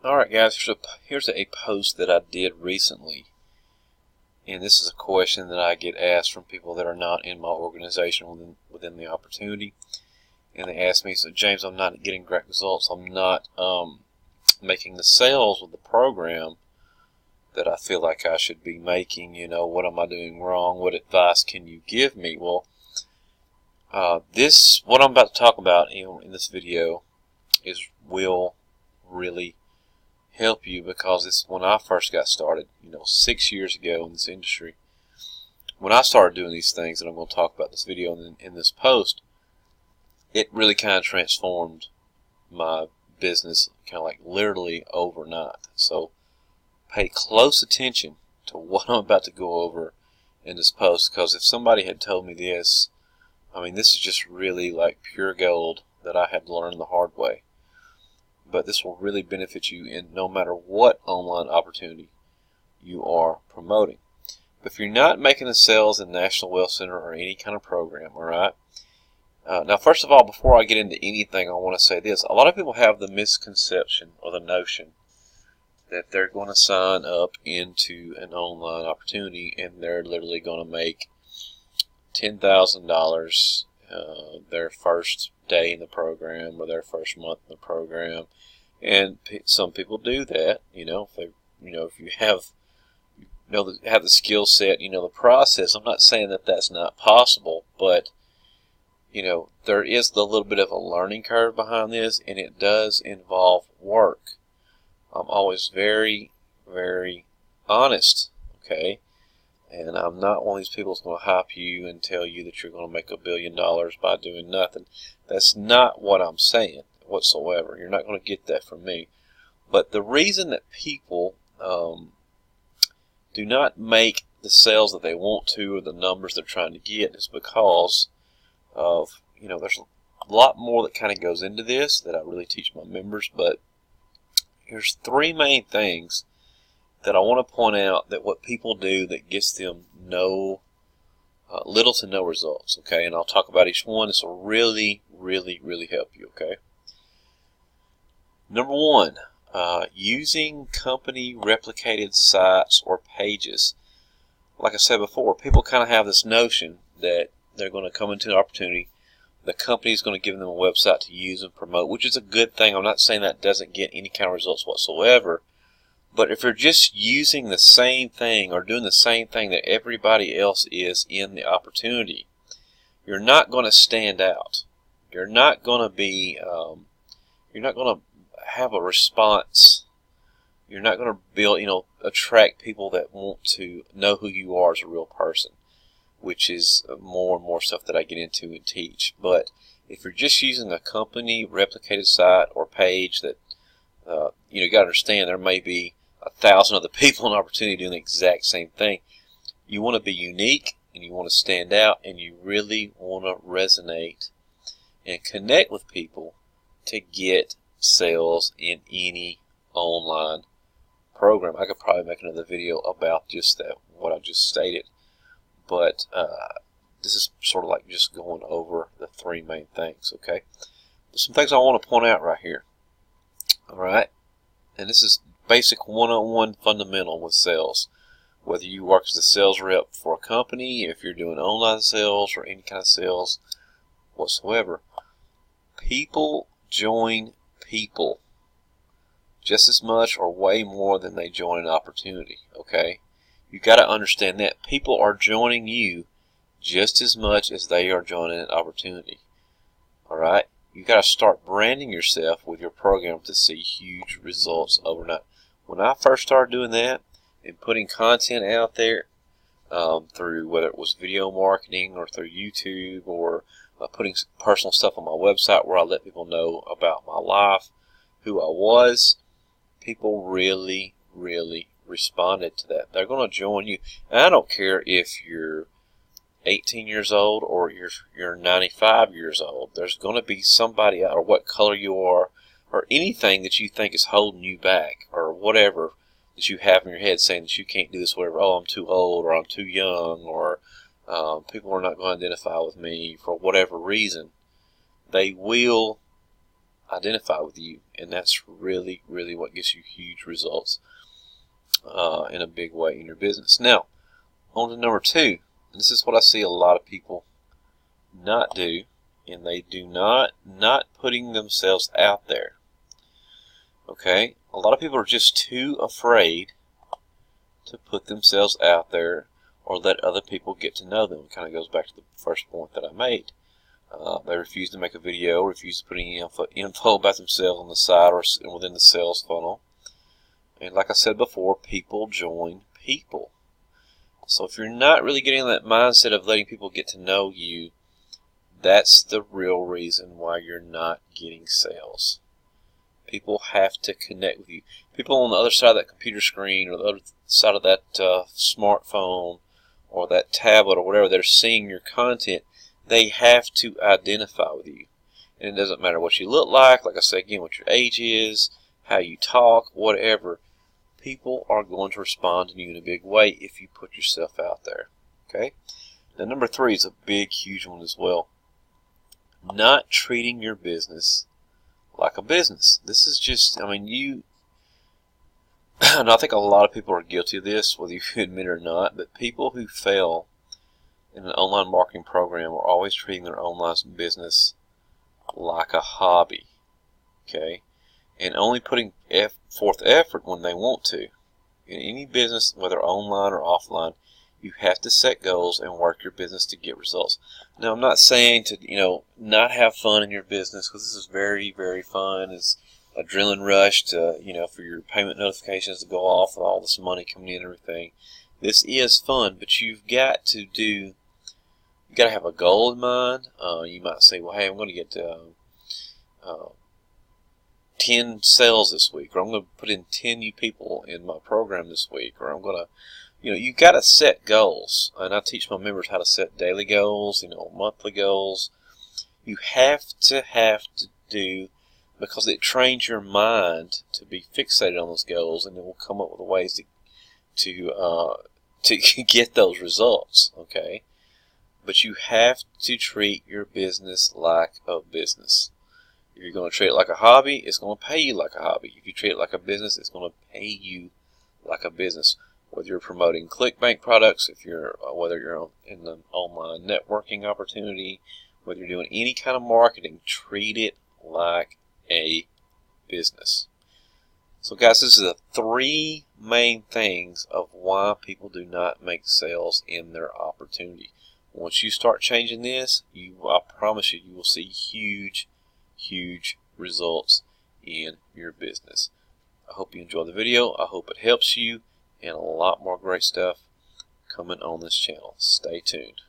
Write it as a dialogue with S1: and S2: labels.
S1: Alright guys, here's a post that I did recently, and this is a question that I get asked from people that are not in my organization within the opportunity. And they ask me, so James, I'm not getting great results, I'm not making the sales with the program that I feel like I should be making. What am I doing wrong? What advice can you give me? Well, what I'm about to talk about in this video will really help you, because it's when I first got started, 6 years ago in this industry. When I started doing these things that I'm going to talk about in this video and in this post, it really kind of transformed my business, kind of like literally overnight. So pay close attention to what I'm about to go over in this post, because if somebody had told me this, this is just really like pure gold that I had to learn the hard way. But this will really benefit you in no matter what online opportunity you are promoting. But if you're not making the sales in National Wealth Center or any kind of program, alright? Now, first of all, before I get into anything, I want to say this. A lot of people have the misconception or the notion that they're going to sign up into an online opportunity and they're literally going to make $10,000 their first day in the program or their first month in the program. And some people do that. If you have the skill set, the process. I'm not saying that that's not possible, but there is a little bit of a learning curve behind this, and it does involve work. I'm always very, very honest, okay? And I'm not one of these people that's going to hype you and tell you that you're going to make $1 billion by doing nothing. That's not what I'm saying whatsoever. You're not going to get that from me. But the reason that people do not make the sales that they want to or the numbers they're trying to get is because of, there's a lot more that kind of goes into this that I really teach my members. But here's 3 main things that I want to point out that what people do that gets them little to no results, okay? And I'll talk about each one. This will really, really, really help you, okay? Number 1, using company replicated sites or pages. Like I said before, people kind of have this notion that they're going to come into an opportunity, the company is going to give them a website to use and promote, which is a good thing. I'm not saying that doesn't get any kind of results whatsoever. But if you're just using the same thing or doing the same thing that everybody else is in the opportunity, you're not going to stand out. You're not going to be, you're not going to have a response. You're not going to build, attract people that want to know who you are as a real person, which is more and more stuff that I get into and teach. But if you're just using a company replicated site or page that, you got to understand there may be 1,000 other people in opportunity doing the exact same thing. You want to be unique, and you want to stand out, and you really want to resonate and connect with people to get sales in any online program. I could probably make another video about just that, what I just stated. But this is sort of like just going over the 3 main things, okay? There's some things I want to point out right here. Alright? And this is basic one-on-one fundamental with sales. Whether you work as a sales rep for a company, if you're doing online sales or any kind of sales whatsoever, people join people just as much or way more than they join an opportunity, okay? You got to understand that people are joining you just as much as they are joining an opportunity. Alright? You got to start branding yourself with your program to see huge results overnight. When I first started doing that and putting content out there through whether it was video marketing or through YouTube or putting personal stuff on my website where I let people know about my life, who I was, people really, really responded to that. They're going to join you. And I don't care if you're 18 years old or you're 95 years old. There's going to be somebody out, or what color you are, or anything that you think is holding you back, or whatever that you have in your head saying that you can't do this, whatever. Oh, I'm too old, or I'm too young, or people are not going to identify with me for whatever reason. They will identify with you, and that's really what gets you huge results in a big way in your business. Now, on to number 2. This is what I see a lot of people not do, and they do not putting themselves out there. Okay, a lot of people are just too afraid to put themselves out there or let other people get to know them. It kind of goes back to the first point that I made. They refuse to make a video, refuse to put any info about themselves on the side or within the sales funnel. And like I said before, people join people. So if you're not really getting that mindset of letting people get to know you, that's the real reason why you're not getting sales. People have to connect with you. People on the other side of that computer screen or the other side of that smartphone or that tablet or whatever, they're seeing your content. They have to identify with you. And it doesn't matter what you look like I said again, what your age is, how you talk, whatever. People are going to respond to you in a big way if you put yourself out there. Okay? Now, number 3 is a big, huge one as well. Not treating your business like a business. This is just, I mean, and I think a lot of people are guilty of this, whether you admit it or not, but people who fail in an online marketing program are always treating their online business like a hobby, okay, and only putting forth effort when they want to. In any business, whether online or offline, you have to set goals and work your business to get results. Now, I'm not saying to, not have fun in your business, because this is very, very fun. It's adrenaline rush to, for your payment notifications to go off with all this money coming in and everything. This is fun, but you've got to have a goal in mind. You might say, well, hey, I'm going to get 10 sales this week, or I'm going to put in 10 new people in my program this week, or I'm going to, you've got to set goals. And I teach my members how to set daily goals, monthly goals. You have to do, because it trains your mind to be fixated on those goals, and it will come up with ways to get those results, okay? But you have to treat your business like a business. If you're going to treat it like a hobby, it's going to pay you like a hobby. If you treat it like a business, it's going to pay you like a business. Whether you're promoting ClickBank products, whether you're in the online networking opportunity, whether you're doing any kind of marketing, treat it like a business. So guys, this is the 3 main things of why people do not make sales in their opportunity. Once you start changing this, I promise you will see huge results in your business. I hope you enjoyed the video. I hope it helps you, and a lot more great stuff coming on this channel. Stay tuned.